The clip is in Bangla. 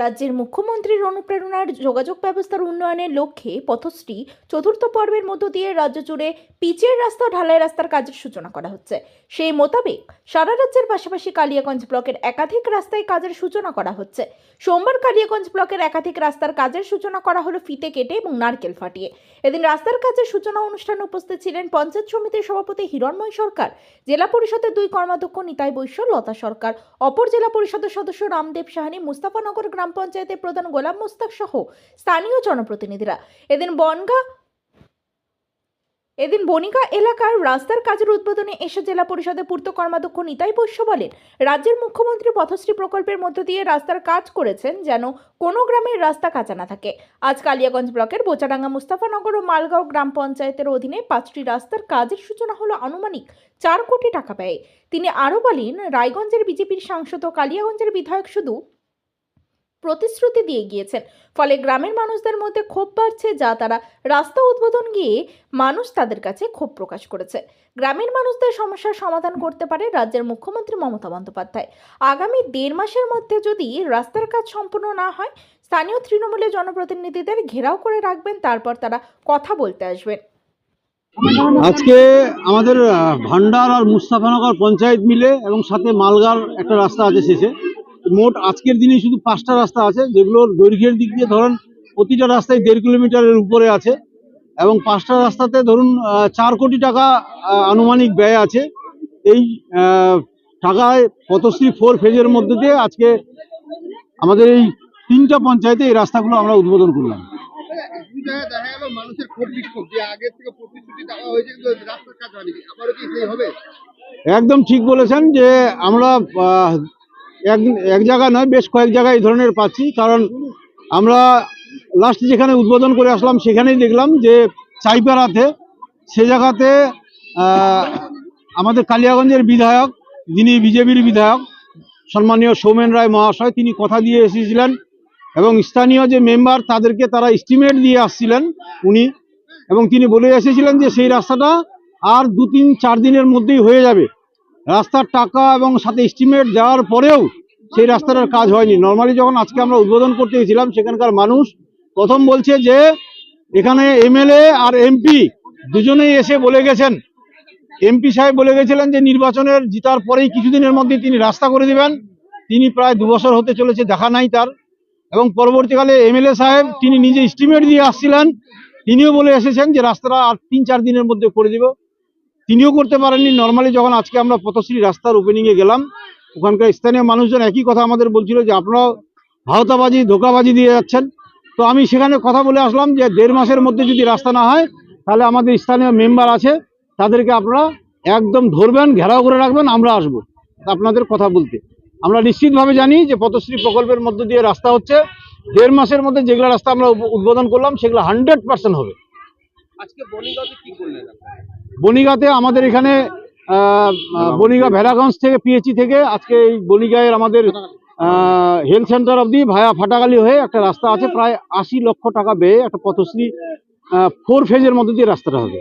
রাজ্যের মুখ্যমন্ত্রীর অনুপ্রেরণার যোগাযোগ ব্যবস্থার উন্নয়নের লক্ষ্যে পথশ্রী চতুর্থ পর্বের মধ্য দিয়ে রাজ্য জুড়ে পিচের রাস্তা ও ঢালাই রাস্তার কাজের সূচনা করা হচ্ছে। সেই মোতাবেক সারা রাজ্যের পাশাপাশি কালিয়াগঞ্জ ব্লকের একাধিক রাস্তায় কাজের সূচনা করা হচ্ছে। সোমবার কালিয়াগঞ্জ ব্লকের একাধিক রাস্তার কাজের সূচনা করা হলো ফিতে কেটে এবং নারকেল ফাটিয়ে। এদিন রাস্তার কাজের সূচনা অনুষ্ঠানে উপস্থিত ছিলেন পঞ্চায়েত সমিতির সভাপতি হিরণময় সরকার, জেলা পরিষদের 2 কর্মাধ্যক্ষ নিতাই বৈশ্য, লতা সরকার, অপর জেলা পরিষদের সদস্য রামদেব সাহানি, মুস্তাফানগর গ্রাম পঞ্চায়েতের প্রধান গোলাম মুস্তাক সহ স্থানীয় জনপ্রতিনিধিরা। এদিন বনিকা এলাকার রাস্তার কাজের উদ্বোধনে এসে জেলা পরিষদের পূর্ত কর্মাধ্যক্ষ নিতাই বৈশ্য বলেন, রাজ্যের মুখ্যমন্ত্রী পথশ্রী প্রকল্পের মধ্য দিয়ে রাস্তার কাজ করেছেন যেন কোনো গ্রামের রাস্তা কাঁচা না থাকে। আজ কালিয়াগঞ্জ ব্লকের বোচাডাঙ্গা, মুস্তাফানগর ও মালগাঁও গ্রাম পঞ্চায়েতের অধীনে 5টি রাস্তার কাজের সূচনা হলো আনুমানিক 4 কোটি টাকা ব্যয়ে। তিনি আরও বলেন, রায়গঞ্জের বিজেপির সাংসদ ও কালিয়াগঞ্জের বিধায়ক শুধু প্রতিশ্রুতি দিয়ে গিয়েছেন, ফলে গ্রামের মানুষদের মধ্যে ক্ষোভ বাড়ছে, যা তারা রাস্তা উদ্বোধন গিয়ে মানুষ তাদের কাছে ক্ষোভ প্রকাশ করেছে। গ্রামের মানুষদের সমস্যার সমাধান করতে পারে রাজ্যের মুখ্যমন্ত্রী মমতা বন্দ্যোপাধ্যায়। আগামী 1.5 মাসের মধ্যে যদি রাস্তার কাজ সম্পূর্ণ না হয়, স্থানীয় তৃণমূলের জনপ্রতিনিধিদের ঘেরাও করে রাখবেন, তারপর তারা কথা বলতে আসবেন। আজকে আমাদের ভান্ডার আর মুস্তাফানগর পঞ্চায়েত মিলে এবং সাথে মালগার একটা রাস্তা আছে শেষে, মোট আজকের দিনে শুধু 5টা রাস্তা আছে, যেগুলোর দৈর্ঘ্যের দিক দিয়ে ধরুন প্রতিটা রাস্তায় 1.5 কিলোমিটারের উপরে আছে এবং 5টা রাস্তাতে ধরুন 4 কোটি টাকা আনুমানিক ব্যয় আছে। এই টাকায় পথশ্রী 4 ফেজের মধ্যে দিয়ে আজকে আমাদের এই 3টা পঞ্চায়েতে এই রাস্তাগুলো আমরা উদ্বোধন করলাম। মানুষের ক্ষোভ বিক্ষোভ যে আগের থেকে প্রতিশ্রুতি দেওয়া হয়েছে কিন্তু রাস্তার কাজ হয়নি, আবারও কি সেই হবে? একদম ঠিক বলেছেন যে আমরা এক জায়গা নয়, বেশ কয়েক জায়গায় এই ধরনের পাচ্ছি। কারণ আমরা লাস্ট যেখানে উদ্বোধন করে আসলাম সেখানেই দেখলাম যে চাইপাড়াতে সে জায়গাতে আমাদের কালিয়াগঞ্জের বিধায়ক, যিনি বিজেপির বিধায়ক সম্মানীয় সৌমেন রায় মহাশয়, তিনি কথা দিয়ে এসেছিলেন এবং স্থানীয় যে মেম্বার তাদেরকে তারা এস্টিমেট দিয়ে আসছিলেন উনি, এবং তিনি বলে এসেছিলেন যে সেই রাস্তাটা আর 2-3-4 দিনের মধ্যেই হয়ে যাবে। রাস্তার টাকা এবং সাথে এস্টিমেট দেওয়ার পরেও সেই রাস্তাটার কাজ হয়নি। নর্মালি যখন আজকে আমরা উদ্বোধন করতে গেছিলাম, সেখানকার মানুষ প্রথম বলছে যে এখানে এমএলএ আর এমপি দুজনেই এসে বলে গেছেন, এমপি সাহেব বলে গেছিলেন যে নির্বাচনের জিতার পরেই কিছুদিনের মধ্যে তিনি রাস্তা করে দিবেন। তিনি প্রায় 2 বছর হতে চলেছে, দেখা নাই তার। এবং পরবর্তীকালে এমএলএ সাহেব তিনি নিজে এস্টিমেট দিয়ে আসছিলেন, তিনিও বলে এসেছেন যে রাস্তাটা আর 3-4 দিনের মধ্যে করে দিব, তিনিও করতে পারেননি। নর্মালি যখন আজকে আমরা পথশ্রী রাস্তার ওপেনিংয়ে গেলাম, ওখানকার স্থানীয় মানুষজন একই কথা আমাদের বলছিল যে আপনারাও ভাওতাবাজি ধোকাবাজি দিয়ে যাচ্ছেন। তো আমি সেখানে কথা বলে আসলাম যে 1.5 মাসের মধ্যে যদি রাস্তা না হয়, তাহলে আমাদের স্থানীয় মেম্বার আছে, তাদেরকে আপনারা একদম ধরবেন, ঘেরাও করে রাখবেন, আমরা আসবো আপনাদের কথা বলতে। আমরা নিশ্চিতভাবে জানি যে পথশ্রী প্রকল্পের মধ্য দিয়ে রাস্তা হচ্ছে, 1.5 মাসের মধ্যে যেগুলো রাস্তা আমরা উদ্বোধন করলাম সেগুলো 100% হবে। আজকে বনিগাঁতে কি করলেন? বনিগাঁতে আমাদের এখানে বনিগাঁ ভেড়াগঞ্জ থেকে পিএইচি থেকে আজকে এই বনিগাঁয়ের আমাদের হেলথ সেন্টার অবধি ভায়া ফাটাগালি হয়ে একটা রাস্তা আছে, প্রায় 80 লক্ষ টাকা ব্যয়ে একটা পথশ্রী 4 ফেজের মধ্যে দিয়ে রাস্তাটা হবে।